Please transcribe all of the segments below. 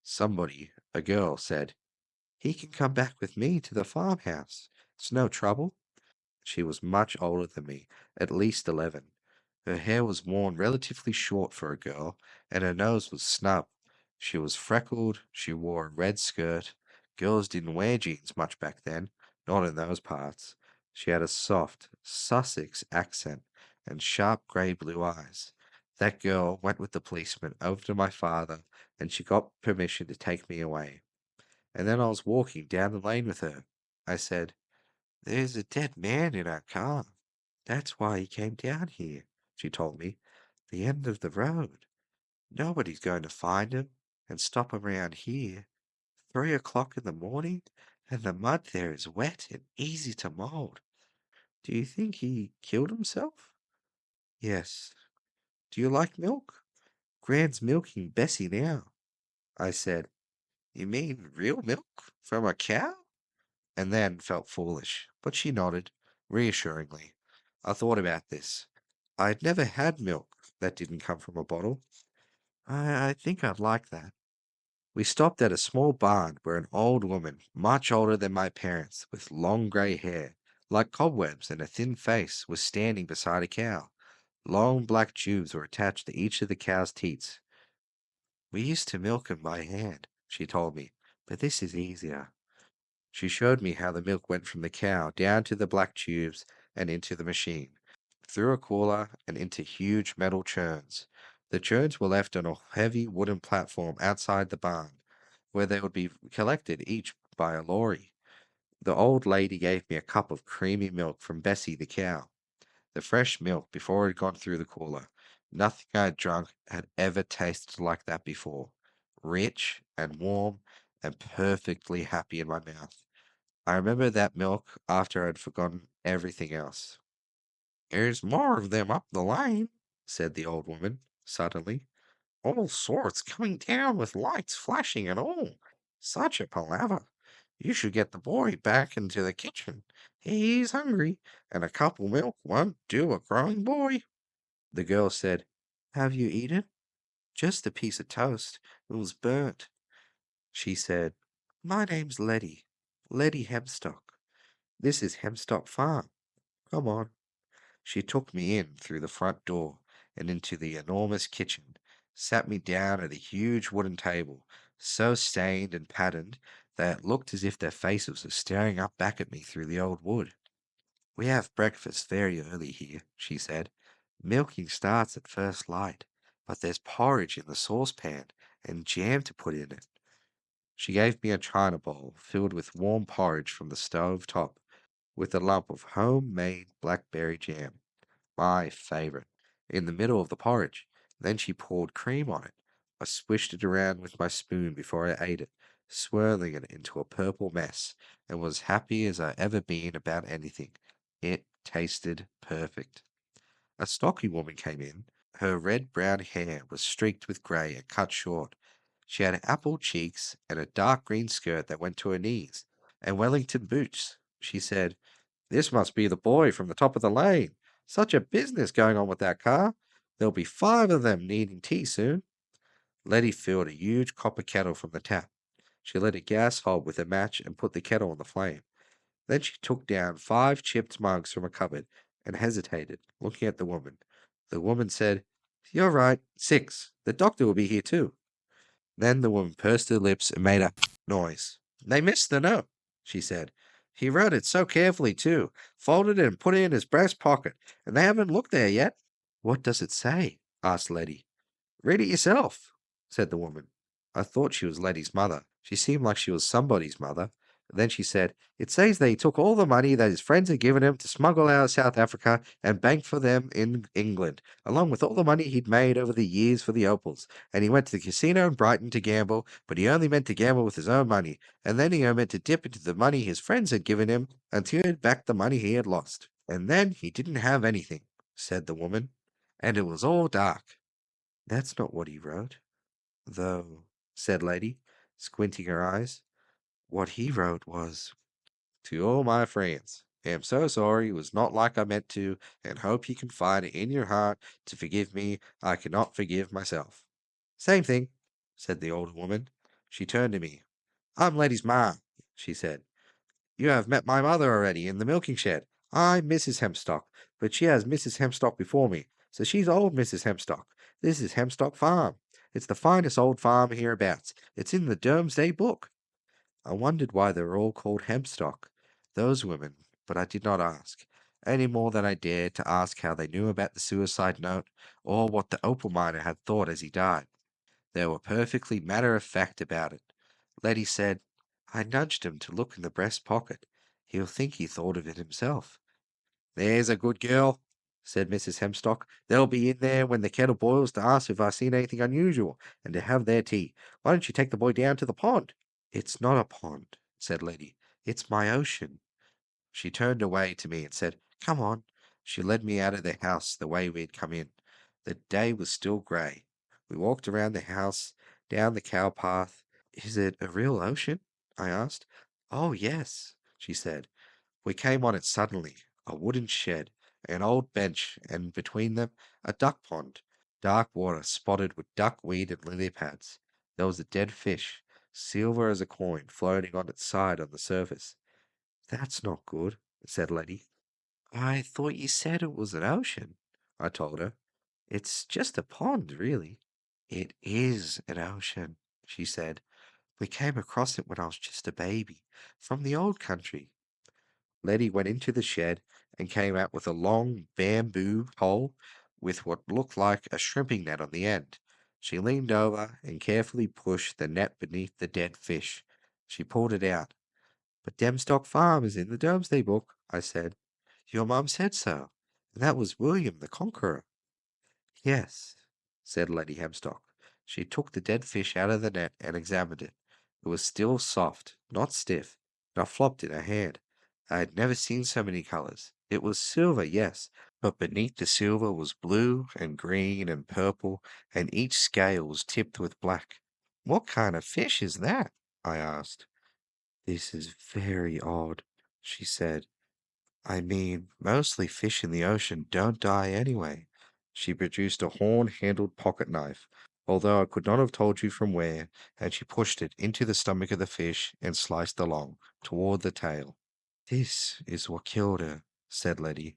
Somebody, a girl, said, "He can come back with me to the farmhouse. It's no trouble." She was much older than me, at least 11. Her hair was worn relatively short for a girl, and her nose was snub. She was freckled, she wore a red skirt. Girls didn't wear jeans much back then, not in those parts. She had a soft Sussex accent and sharp grey blue eyes. That girl went with the policeman over to my father, and she got permission to take me away. And then I was walking down the lane with her. I said, "There's a dead man in our car. That's why he came down here," she told me. "The end of the road. Nobody's going to find him and stop around here. 3 o'clock in the morning, and the mud there is wet and easy to mold. Do you think he killed himself?" "Yes. Do you like milk? Gran's milking Bessie now." I said, "You mean real milk from a cow?" And then felt foolish, but she nodded reassuringly. I thought about this. I had never had milk that didn't come from a bottle. I think I'd like that. We stopped at a small barn where an old woman, much older than my parents, with long grey hair, like cobwebs and a thin face, was standing beside a cow. Long black tubes were attached to each of the cow's teats. "We used to milk 'em by hand," she told me, "but this is easier." She showed me how the milk went from the cow down to the black tubes and into the machine, through a cooler and into huge metal churns. The churns were left on a heavy wooden platform outside the barn, where they would be collected each by a lorry. The old lady gave me a cup of creamy milk from Bessie the cow, the fresh milk before it had gone through the cooler. Nothing I had drunk had ever tasted like that before. Rich and warm and perfectly happy in my mouth. I remember that milk after I'd forgotten everything else. "There's more of them up the lane," said the old woman, suddenly. "All sorts coming down with lights flashing and all. Such a palaver. You should get the boy back into the kitchen. He's hungry, and a cup of milk won't do a growing boy." The girl said, "Have you eaten?" "Just a piece of toast. It was burnt." She said, "My name's Letty Hemstock. This is Hemstock Farm. Come on." She took me in through the front door and into the enormous kitchen, sat me down at a huge wooden table, so stained and patterned that it looked as if their faces were staring up back at me through the old wood. "We have breakfast very early here," she said. "Milking starts at first light, but there's porridge in the saucepan and jam to put in it." She gave me a china bowl filled with warm porridge from the stove top, with a lump of homemade blackberry jam, my favorite, in the middle of the porridge. Then she poured cream on it. I swished it around with my spoon before I ate it, swirling it into a purple mess, and was happy as I ever been about anything. It tasted perfect. A stocky woman came in. Her red-brown hair was streaked with grey and cut short. She had apple cheeks and a dark green skirt that went to her knees, and Wellington boots. She said, "This must be the boy from the top of the lane. Such a business going on with that car. There'll be 5 of them needing tea soon." Letty filled a huge copper kettle from the tap. She lit a gas hob with a match and put the kettle on the flame. Then she took down 5 chipped mugs from a cupboard and hesitated, looking at the woman. The woman said, "You're right, 6. The doctor will be here too." Then the woman pursed her lips and made a noise. "They missed the note," she said. "He wrote it so carefully, too, folded it and put it in his breast pocket, and they haven't looked there yet." "What does it say?" asked Letty. "Read it yourself," said the woman. I thought she was Letty's mother. She seemed like she was somebody's mother. Then she said, "It says that he took all the money that his friends had given him to smuggle out of South Africa and bank for them in England, along with all the money he'd made over the years for the opals. And he went to the casino in Brighton to gamble, but he only meant to gamble with his own money. And then he meant to dip into the money his friends had given him until he had backed the money he had lost. And then he didn't have anything," said the woman. "And it was all dark." "That's not what he wrote, though," said Lady, squinting her eyes. "What he wrote was, 'To all my friends, I am so sorry it was not like I meant to, and hope you can find it in your heart to forgive me. I cannot forgive myself.'" "Same thing," said the older woman. She turned to me. I'm Letty's ma, she said. You have met my mother already in the milking shed. I'm Mrs. Hempstock, but she has Mrs. Hempstock before me, so she's old Mrs. Hempstock. This is Hempstock Farm. It's the finest old farm hereabouts. It's in the Domesday Book. I wondered why they were all called Hempstock, those women, but I did not ask, any more than I dared to ask how they knew about the suicide note, or what the opal miner had thought as he died. They were perfectly matter of fact about it. Letty said, I nudged him to look in the breast pocket. He'll think he thought of it himself. There's a good girl, said Mrs. Hemstock. They'll be in there when the kettle boils to ask if I've seen anything unusual, and to have their tea. Why don't you take the boy down to the pond? It's not a pond, said Letty. It's my ocean. She turned away to me and said, Come on. She led me out of the house the way we had come in. The day was still grey. We walked around the house, down the cow path. Is it a real ocean? I asked. Oh, yes, she said. We came on it suddenly. A wooden shed, an old bench, and between them, a duck pond. Dark water spotted with duckweed and lily pads. There was a dead fish, silver as a coin, floating on its side on the surface. That's not good, said Letty. I thought you said it was an ocean, I told her. It's just a pond, really. It is an ocean, she said. We came across it when I was just a baby, from the old country. Letty went into the shed and came out with a long bamboo pole with what looked like a shrimping net on the end. She leaned over and carefully pushed the net beneath the dead fish. She pulled it out. But Demstock Farm is in the Domesday Book, I said. Your mum said so, and that was William the Conqueror. Yes, said Lady Hemstock. She took the dead fish out of the net and examined it. It was still soft, not stiff, and I flopped in her hand. I had never seen so many colors. It was silver, yes, but beneath the silver was blue and green and purple, and each scale was tipped with black. What kind of fish is that? I asked. This is very odd, she said. I mean, mostly fish in the ocean don't die anyway. She produced a horn-handled pocket knife, although I could not have told you from where, and she pushed it into the stomach of the fish and sliced along, toward the tail. This is what killed her, said Letty.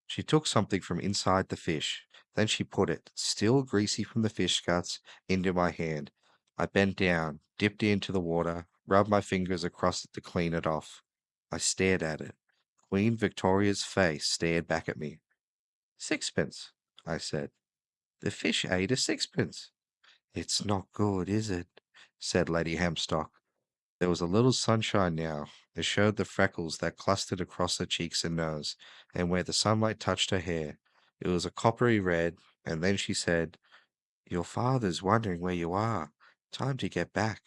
She took something from inside the fish. Then she put it, still greasy from the fish guts, into my hand. I bent down, dipped it into the water, rubbed my fingers across it to clean it off. I stared at it. Queen Victoria's face stared back at me. Sixpence, I said. The fish ate a sixpence. It's not good, is it? Said Lady Hamstock. There was a little sunshine now. It showed the freckles that clustered across her cheeks and nose, and where the sunlight touched her hair. It was a coppery red, and then she said, Your father's wondering where you are. Time to get back.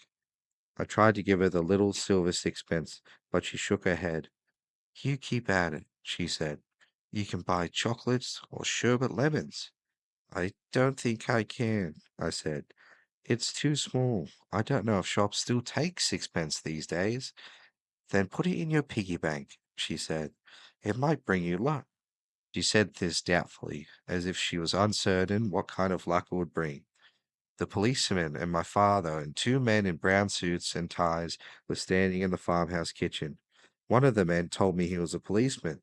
I tried to give her the little silver sixpence, but she shook her head. You keep at it, she said. You can buy chocolates or sherbet lemons. I don't think I can, I said. It's too small. I don't know if shops still take sixpence these days. Then put it in your piggy bank, she said. It might bring you luck. She said this doubtfully, as if she was uncertain what kind of luck it would bring. The policeman and my father and two men in brown suits and ties were standing in the farmhouse kitchen. One of the men told me he was a policeman,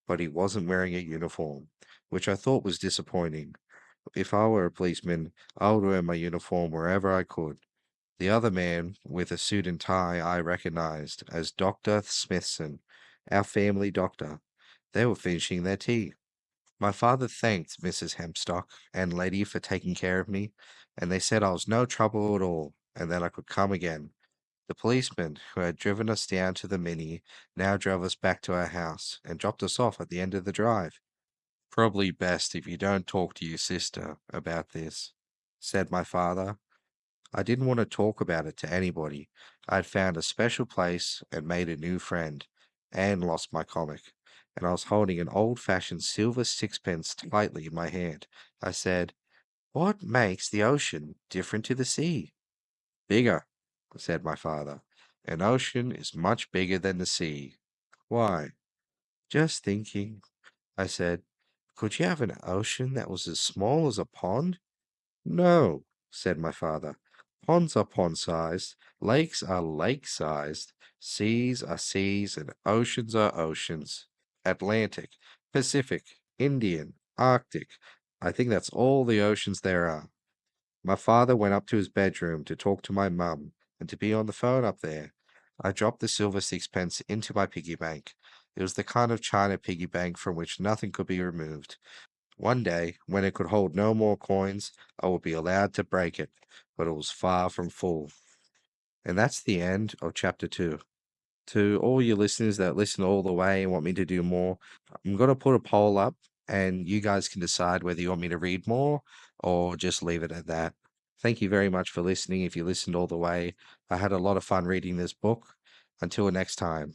but he wasn't wearing a uniform, which I thought was disappointing. If I were a policeman, I would wear my uniform wherever I could. The other man, with a suit and tie, I recognized as Dr. Smithson, our family doctor. They were finishing their tea. My father thanked Mrs. Hempstock and Letty for taking care of me, and they said I was no trouble at all, and that I could come again. The policeman who had driven us down to the Mini now drove us back to our house and dropped us off at the end of the drive. Probably best if you don't talk to your sister about this, said my father. I didn't want to talk about it to anybody. I'd found a special place and made a new friend, and lost my comic, and I was holding an old-fashioned silver sixpence tightly in my hand. I said, What makes the ocean different to the sea? Bigger, said my father. An ocean is much bigger than the sea. Why? Just thinking, I said. Could you have an ocean that was as small as a pond? No, said my father. Ponds are pond-sized, lakes are lake-sized, seas are seas, and oceans are oceans. Atlantic, Pacific, Indian, Arctic. I think that's all the oceans there are. My father went up to his bedroom to talk to my mum and to be on the phone up there. I dropped the silver sixpence into my piggy bank. It was the kind of china piggy bank from which nothing could be removed. One day, when it could hold no more coins, I would be allowed to break it, but it was far from full. And that's the end of chapter 2. To all your listeners that listen all the way and want me to do more, I'm going to put a poll up and you guys can decide whether you want me to read more or just leave it at that. Thank you very much for listening. If you listened all the way, I had a lot of fun reading this book. Until next time.